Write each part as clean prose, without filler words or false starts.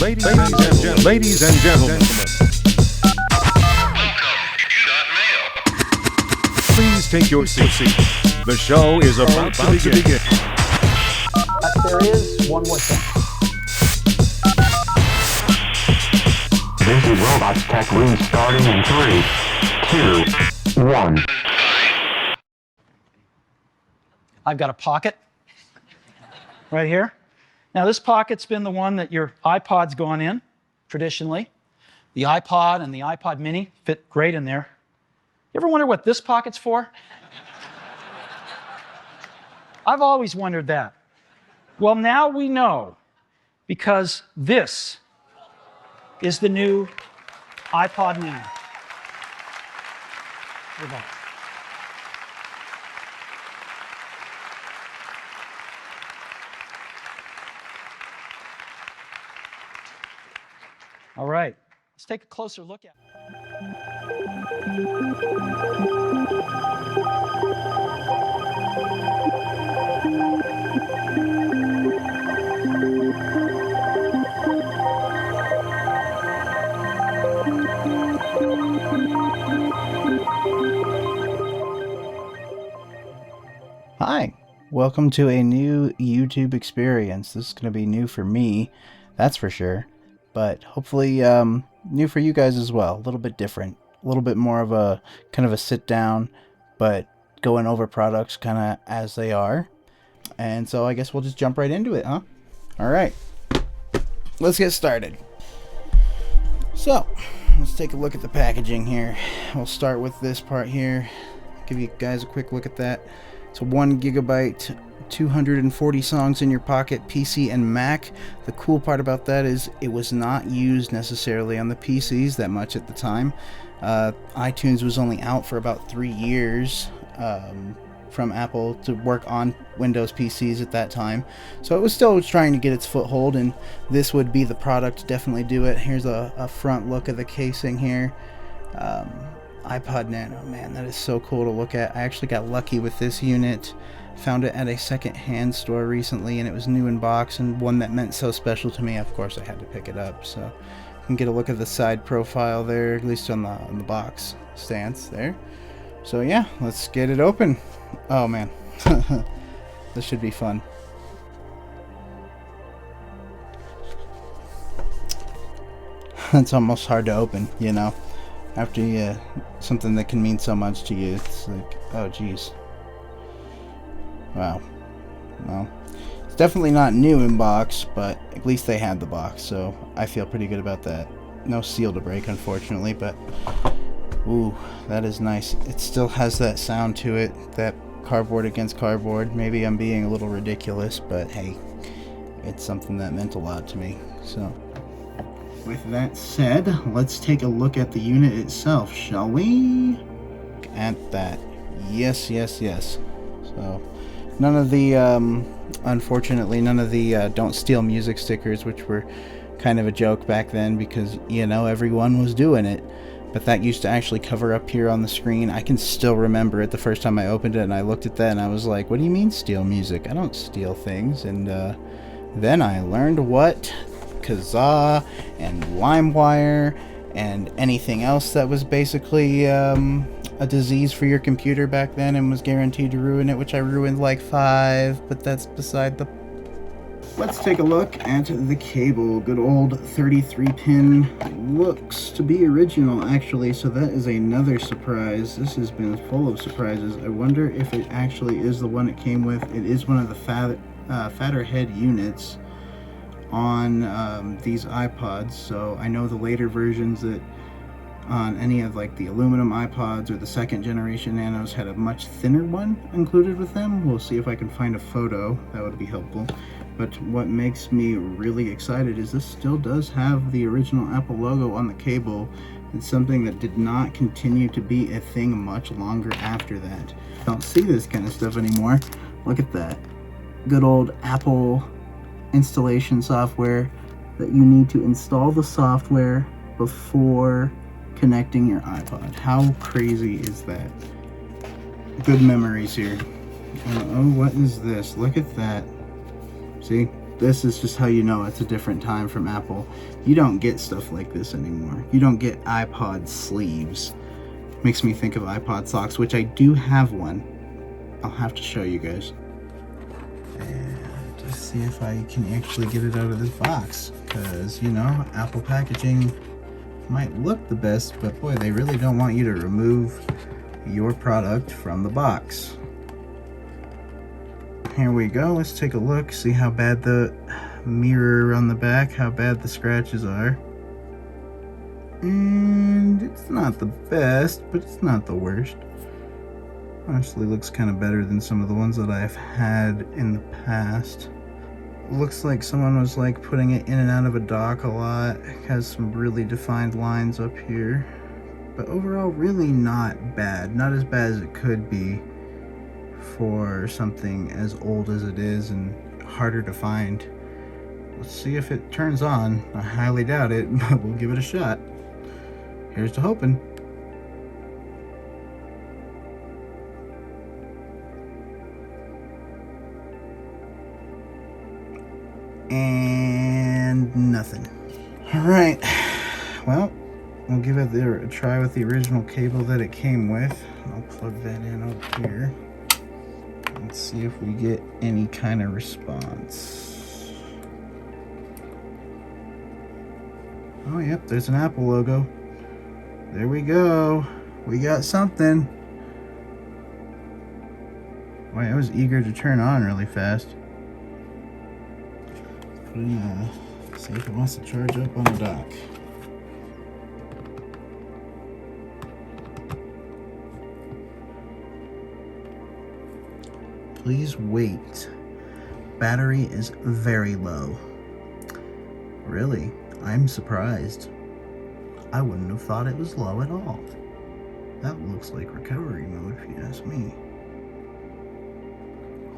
Ladies and gentlemen, please take your seats. The show is about to begin. There is one more thing. This is Robots Tech Room starting in 3, 2, 1. I've got a pocket right here. Now this pocket's been the one that your iPod's gone in, traditionally. The iPod and the iPod mini fit great in there. You ever wonder what this pocket's for? I've always wondered that. Well, now we know, because this is the new iPod Nano. All right, let's take a closer look at it. Hi, welcome to a new YouTube experience. This is going to be new for me, that's for sure, but hopefully new for you guys as well. A little bit different, a little bit more of a kind of a sit down, but going over products kind of as they are. And so I guess we'll just jump right into it, huh? All right, let's get started. So let's take a look at the packaging here. We'll start with this part here, give you guys a quick look at that. It's a 1 gigabyte, 240 songs in your pocket, PC and Mac. The cool part about that is it was not used necessarily on the PCs that much at the time. iTunes was only out for about 3 years from Apple to work on Windows PCs at that time. So it was still trying to get its foothold, and this would be the product to definitely do it. Here's a front look of the casing here. iPod Nano, man, that is so cool to look at. I actually got lucky with this unit. Found it at a second-hand store recently, and it was new in box, and one that meant so special to me. Of course, I had to pick it up. So you can get a look at the side profile there, at least on the box stance there. So yeah, let's get it open. Oh man, this should be fun. It's almost hard to open, you know. After you, something that can mean so much to you, it's like, oh geez. Wow. Well, it's definitely not new in box, but at least they had the box, so I feel pretty good about that. No seal to break, unfortunately, but ooh, that is nice. It still has that sound to it, that cardboard against cardboard. Maybe I'm being a little ridiculous, but hey, it's something that meant a lot to me, so. With that said, let's take a look at the unit itself, shall we? Look at that. Yes, yes, yes. So, none of the, unfortunately, none of the don't steal music stickers, which were kind of a joke back then because, you know, everyone was doing it. But that used to actually cover up here on the screen. I can still remember it the first time I opened it and I looked at that and I was like, what do you mean steal music? I don't steal things. And then I learned what Kazaa and LimeWire and anything else that was basically a disease for your computer back then and was guaranteed to ruin it, which I ruined like 5, but that's beside the... Let's take a look at the cable. Good old 33-pin. Looks to be original, actually, so that is another surprise. This has been full of surprises. I wonder if it actually is the one it came with. It is one of the fatter head units on these iPods, so I know the later versions that on any of like the aluminum iPods or the second generation Nanos had a much thinner one included with them. We'll see if I can find a photo, that would be helpful. But what makes me really excited is this still does have the original Apple logo on the cable. It's something that did not continue to be a thing much longer after that. Don't see this kind of stuff anymore. Look at that. Good old Apple installation software that you need to install the software before connecting your iPod. How crazy is that? Good memories here. Oh, what is this? Look at that. See? This is just how you know it's a different time from Apple. You don't get stuff like this anymore. You don't get iPod sleeves. Makes me think of iPod socks, which I do have one. I'll have to show you guys. And just see if I can actually get it out of this box. Because, you know, Apple packaging might look the best, but boy, they really don't want you to remove your product from the box. Here we go. Let's take a look, see how bad the mirror on the back, how bad the scratches are. And it's not the best, but it's not the worst. Honestly, looks kind of better than some of the ones that I've had in the past. Looks like someone was like putting it in and out of a dock a lot. It has some really defined lines up here. But overall, really not bad. Not as bad as it could be for something as old as it is and harder to find. Let's see if it turns on. I highly doubt it, but we'll give it a shot. Here's to hoping. And nothing. Alright, well, we'll give it a try with the original cable that it came with. I'll plug that in over here. Let's see if we get any kind of response. Oh, yep, there's an Apple logo. There we go. We got something. Boy, I was eager to turn on really fast. Put it in, see if it wants to charge up on the dock. Please wait. Battery is very low. Really? I'm surprised. I wouldn't have thought it was low at all. That looks like recovery mode if you ask me.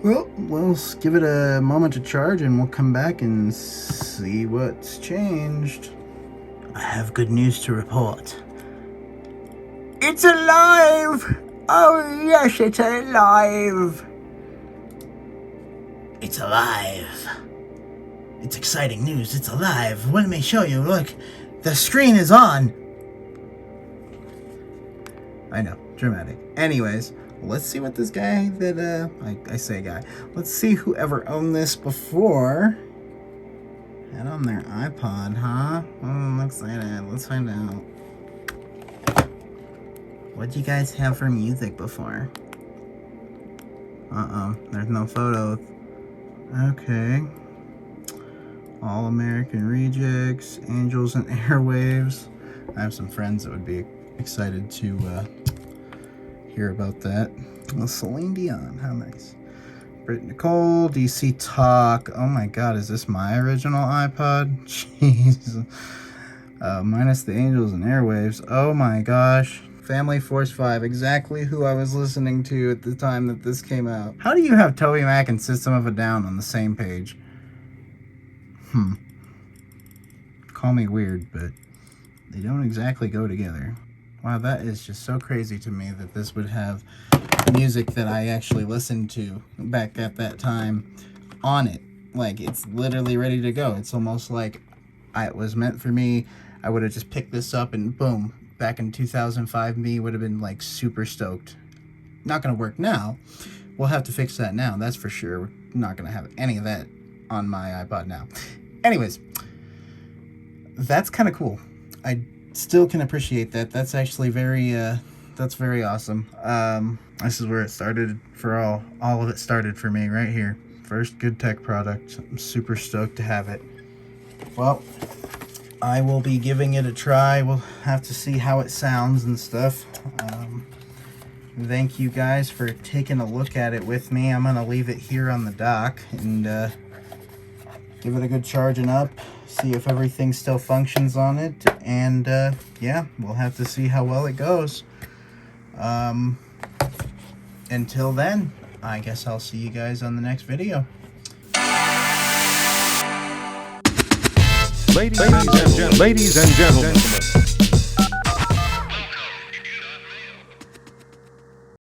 Well, let's give it a moment to charge and we'll come back and see what's changed. I have good news to report. It's alive! Oh yes, it's alive! It's alive. It's exciting news. It's alive. Let me show you. Look, the screen is on. I know, dramatic. Anyways, let's see what this guy that, I say guy. Let's see whoever owned this before had on their iPod, huh? Oh, I'm excited. Let's find out. What'd you guys have for music before? There's no photos. Okay. All American Rejects, Angels and Airwaves. I have some friends that would be excited to hear about that. Well, Celine Dion, how nice. Britt Nicole, DC Talk. Oh my god, is this my original iPod? Jeez. Minus the Angels and Airwaves. Oh my gosh. Family Force 5, exactly who I was listening to at the time that this came out. How do you have Toby Mac and System of a Down on the same page? Call me weird, but they don't exactly go together. Wow, that is just so crazy to me that this would have music that I actually listened to back at that time on it. Like, it's literally ready to go. It's almost like it was meant for me. I would have just picked this up and boom. Back in 2005, me would have been like super stoked. Not gonna work now. We'll have to fix that now, that's for sure. We're not gonna have any of that on my iPod now. Anyways, that's kind of cool. I still can appreciate that. That's actually very, that's very awesome. This is where it started for all of it started for me right here. First good tech product. I'm super stoked to have it. Well, I will be giving it a try. We'll have to see how it sounds and stuff. Thank you guys for taking a look at it with me. I'm gonna leave it here on the dock and give it a good charging up, see if everything still functions on it, and yeah, we'll have to see how well it goes. Until then, I guess I'll see you guys on the next video. Ladies and gentlemen,